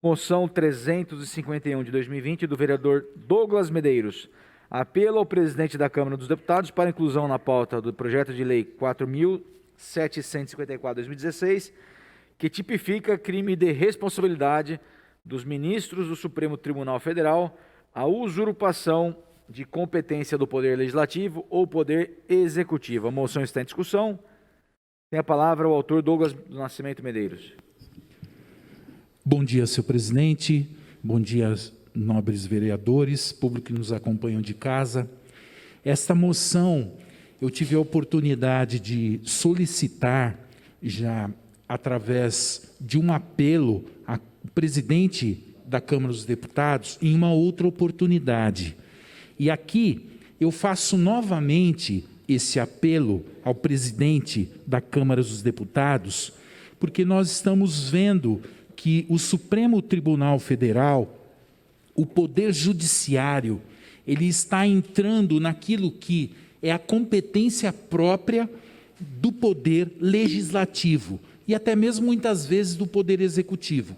Moção 351 de 2020, do vereador Douglas Medeiros. Apelo ao presidente da Câmara dos Deputados para inclusão na pauta do projeto de lei 4.754/2016, que tipifica crime de responsabilidade dos ministros do Supremo Tribunal Federal a usurpação de competência do Poder Legislativo ou Poder Executivo. A moção está em discussão. Tem a palavra o autor Douglas do Nascimento Medeiros. Bom dia, senhor presidente. Bom dia, nobres vereadores, público que nos acompanham de casa. Esta moção, eu tive a oportunidade de solicitar, já através de um apelo ao presidente da Câmara dos Deputados, em uma outra oportunidade. E aqui eu faço novamente esse apelo ao presidente da Câmara dos Deputados, porque nós estamos vendo que o Supremo Tribunal Federal, o Poder Judiciário, ele está entrando naquilo que é a competência própria do Poder Legislativo e até mesmo muitas vezes do Poder Executivo.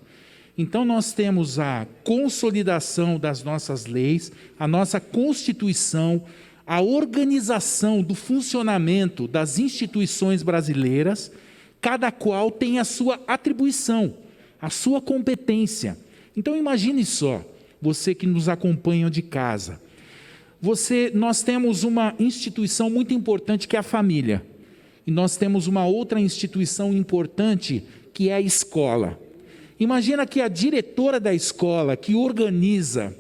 Então nós temos a consolidação das nossas leis, a nossa Constituição, a organização do funcionamento das instituições brasileiras, cada qual tem a sua atribuição, a sua competência. Então imagine só, você que nos acompanha de casa, nós temos uma instituição muito importante que é a família, e nós temos uma outra instituição importante que é a escola. Imagina que a diretora da escola, que organiza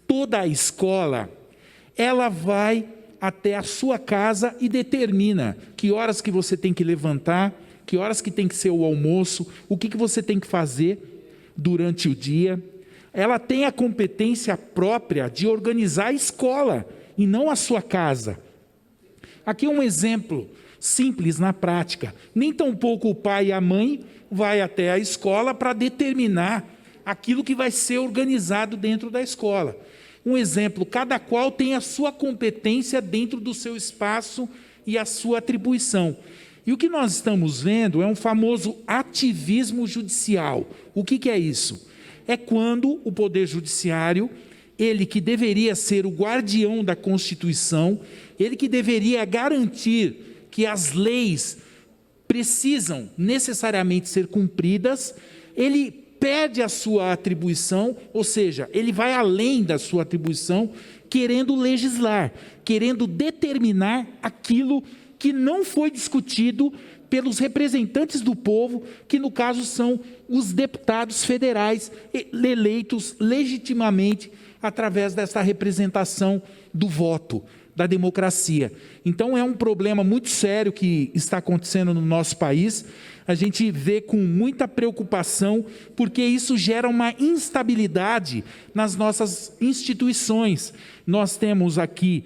toda a escola, ela vai até a sua casa e determina que horas que você tem que levantar, que horas que tem que ser o almoço, o que você tem que fazer durante o dia. Ela tem a competência própria de organizar a escola e não a sua casa. Aqui um exemplo simples na prática. Nem tampouco o pai e a mãe vai até a escola para determinar aquilo que vai ser organizado dentro da escola. Um exemplo, cada qual tem a sua competência dentro do seu espaço e a sua atribuição. E o que nós estamos vendo é um famoso ativismo judicial. O que é isso? É quando o Poder Judiciário, ele que deveria ser o guardião da Constituição, ele que deveria garantir que as leis precisam necessariamente ser cumpridas, ele perde a sua atribuição, ou seja, ele vai além da sua atribuição, querendo legislar, querendo determinar aquilo que não foi discutido pelos representantes do povo, que no caso são os deputados federais eleitos legitimamente através dessa representação do voto, da democracia. Então é um problema muito sério que está acontecendo no nosso país. A gente vê com muita preocupação, porque isso gera uma instabilidade nas nossas instituições. Nós temos aqui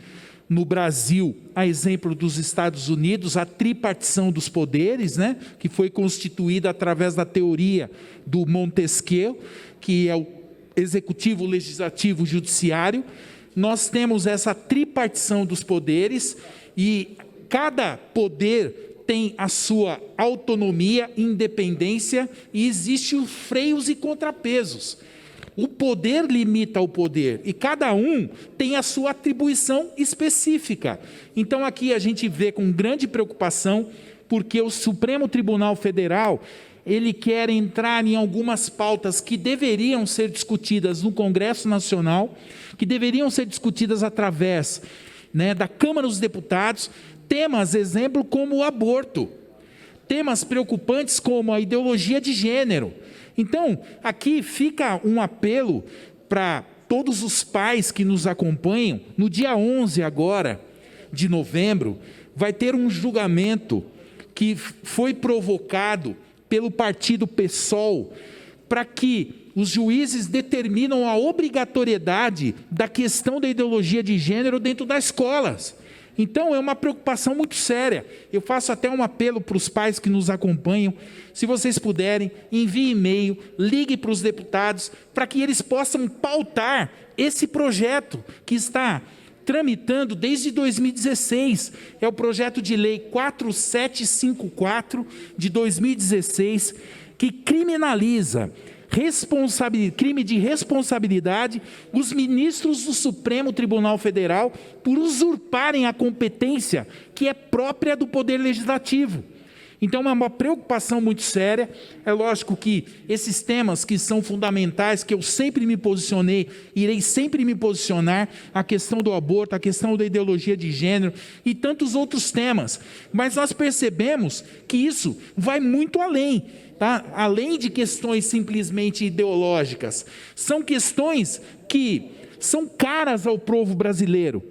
no Brasil, a exemplo dos Estados Unidos, a tripartição dos poderes, que foi constituída através da teoria do Montesquieu, que é o executivo, legislativo, judiciário. Nós temos essa tripartição dos poderes e cada poder tem a sua autonomia, independência e existem os freios e contrapesos. O poder limita o poder e cada um tem a sua atribuição específica. Então aqui a gente vê com grande preocupação, porque o Supremo Tribunal Federal, ele quer entrar em algumas pautas que deveriam ser discutidas no Congresso Nacional, que deveriam ser discutidas através da Câmara dos Deputados, temas, exemplo, como o aborto, temas preocupantes como a ideologia de gênero. Então, aqui fica um apelo para todos os pais que nos acompanham. No dia 11 agora, de novembro, vai ter um julgamento que foi provocado pelo partido PSOL, para que os juízes determinam a obrigatoriedade da questão da ideologia de gênero dentro das escolas. Então é uma preocupação muito séria. Eu faço até um apelo para os pais que nos acompanham, se vocês puderem, envie e-mail, ligue para os deputados, para que eles possam pautar esse projeto que está tramitando desde 2016, é o projeto de lei 4754 de 2016, que criminaliza crime de responsabilidade os ministros do Supremo Tribunal Federal por usurparem a competência que é própria do Poder Legislativo. Então, é uma preocupação muito séria. É lógico que esses temas que são fundamentais, que eu sempre me posicionei, irei sempre me posicionar, a questão do aborto, a questão da ideologia de gênero e tantos outros temas. Mas nós percebemos que isso vai muito além, tá? Além de questões simplesmente ideológicas. São questões que são caras ao povo brasileiro.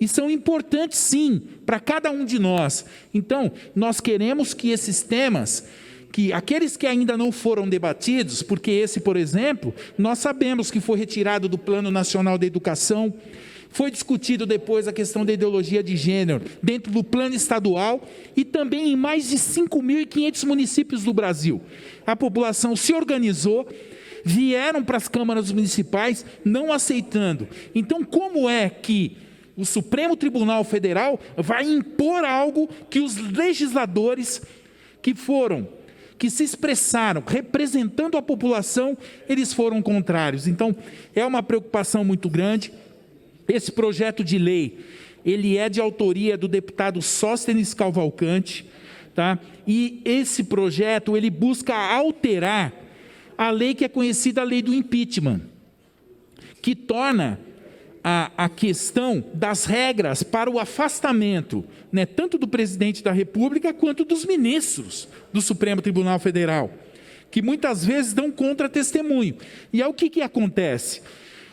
E são importantes, sim, para cada um de nós. Então, nós queremos que esses temas, que aqueles que ainda não foram debatidos, porque esse, por exemplo, nós sabemos que foi retirado do Plano Nacional da Educação, foi discutido depois a questão da ideologia de gênero dentro do plano estadual e também em mais de 5.500 municípios do Brasil. A população se organizou, vieram para as câmaras municipais não aceitando. Então, como é que o Supremo Tribunal Federal vai impor algo que os legisladores que se expressaram representando a população, eles foram contrários? Então, é uma preocupação muito grande. Esse projeto de lei, ele é de autoria do deputado Sóstenes Cavalcante, tá? E esse projeto, ele busca alterar a lei que é conhecida a lei do impeachment, que torna a questão das regras para o afastamento, né, tanto do presidente da República quanto dos ministros do Supremo Tribunal Federal, que muitas vezes dão contra-testemunho. E é o que acontece?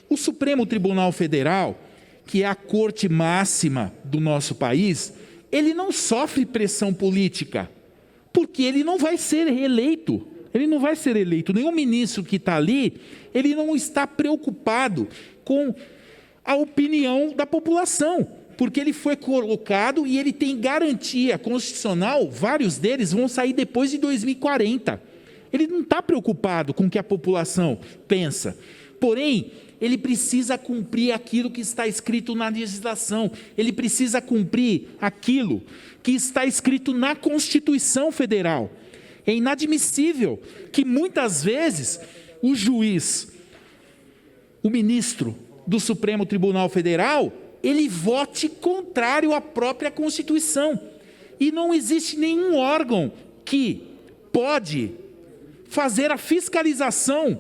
O Supremo Tribunal Federal, que é a corte máxima do nosso país, ele não sofre pressão política, porque ele não vai ser reeleito. Ele não vai ser eleito. Nenhum ministro que está ali, ele não está preocupado com a opinião da população, porque ele foi colocado e ele tem garantia constitucional, vários deles vão sair depois de 2040. Ele não está preocupado com o que a população pensa, porém, ele precisa cumprir aquilo que está escrito na legislação, ele precisa cumprir aquilo que está escrito na Constituição Federal. É inadmissível que muitas vezes o juiz, o ministro do Supremo Tribunal Federal, ele vote contrário à própria Constituição. E não existe nenhum órgão que pode fazer a fiscalização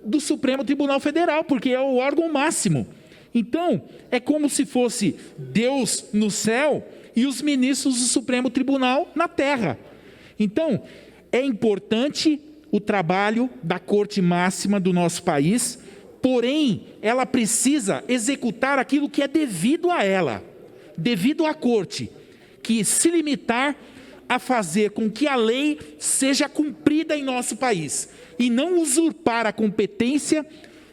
do Supremo Tribunal Federal, porque é o órgão máximo. Então, é como se fosse Deus no céu e os ministros do Supremo Tribunal na terra. Então, é importante o trabalho da Corte Máxima do nosso país, porém, ela precisa executar aquilo que é devido a ela, devido à Corte, que se limitar a fazer com que a lei seja cumprida em nosso país, e não usurpar a competência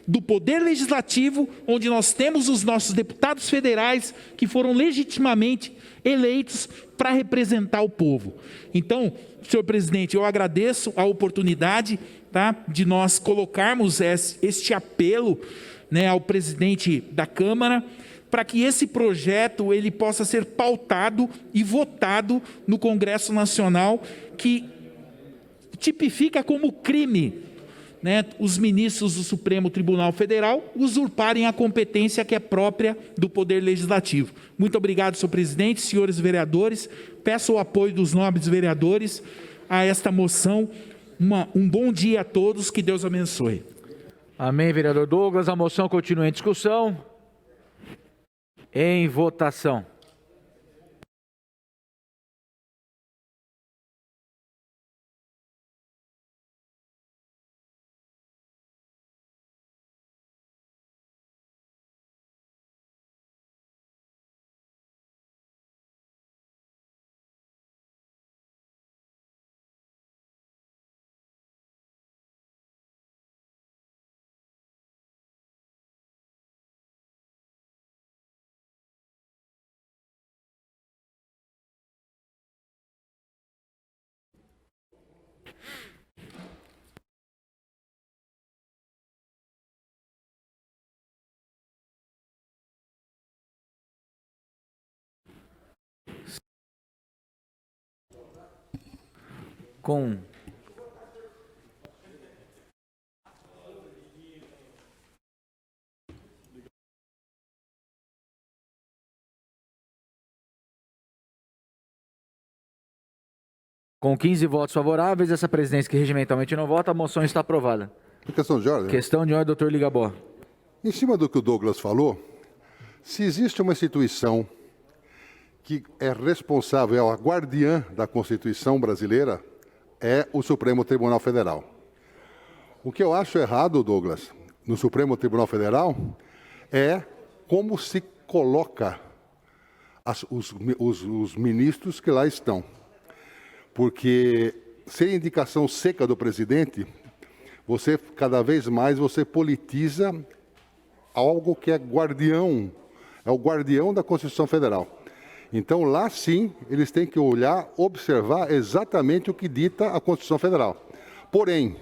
do Poder Legislativo, onde nós temos os nossos deputados federais que foram legitimamente eleitos para representar o povo. Então, senhor presidente, eu agradeço a oportunidade, tá, de nós colocarmos este apelo, né, ao presidente da Câmara, para que esse projeto ele possa ser pautado e votado no Congresso Nacional, que tipifica como crime, né, os ministros do Supremo Tribunal Federal usurparem a competência que é própria do Poder Legislativo. Muito obrigado, senhor presidente, senhores vereadores. Peço o apoio dos nobres vereadores a esta moção. Um bom dia a todos, que Deus abençoe. Amém, vereador Douglas. A moção continua em discussão. Em votação. Com Com 15 votos favoráveis, essa presidência que regimentalmente não vota, a moção está aprovada. Questão de ordem. Questão de ordem, doutor Ligabó. Em cima do que o Douglas falou, se existe uma instituição que é responsável, é a guardiã da Constituição brasileira, é o Supremo Tribunal Federal. O que eu acho errado, Douglas, no Supremo Tribunal Federal, é como se coloca os ministros que lá estão. Porque, sem indicação seca do presidente, cada vez mais você politiza algo que é o guardião da Constituição Federal. Então, lá sim, eles têm que olhar, observar exatamente o que dita a Constituição Federal. Porém,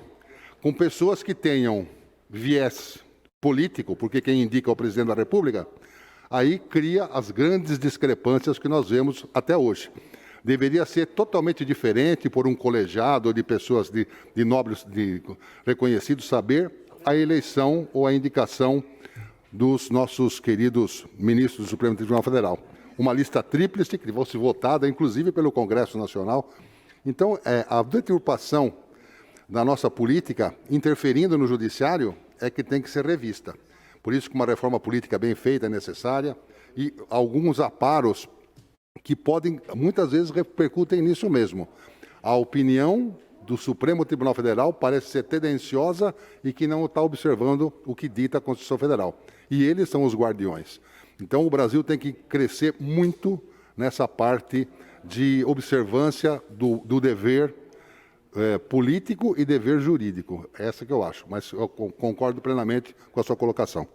com pessoas que tenham viés político, porque quem indica é o presidente da República, aí cria as grandes discrepâncias que nós vemos até hoje. Deveria ser totalmente diferente por um colegiado de pessoas de nobres, de reconhecidos saber, a eleição ou a indicação dos nossos queridos ministros do Supremo Tribunal Federal. Uma lista tríplice que vai ser votada, inclusive, pelo Congresso Nacional. Então, a deturpação da nossa política, interferindo no judiciário, é que tem que ser revista. Por isso que uma reforma política bem feita é necessária e alguns aparos que podem, muitas vezes, repercutem nisso mesmo. A opinião do Supremo Tribunal Federal parece ser tendenciosa e que não está observando o que dita a Constituição Federal. E eles são os guardiões. Então, o Brasil tem que crescer muito nessa parte de observância do dever político e dever jurídico. Essa que eu acho, mas eu concordo plenamente com a sua colocação.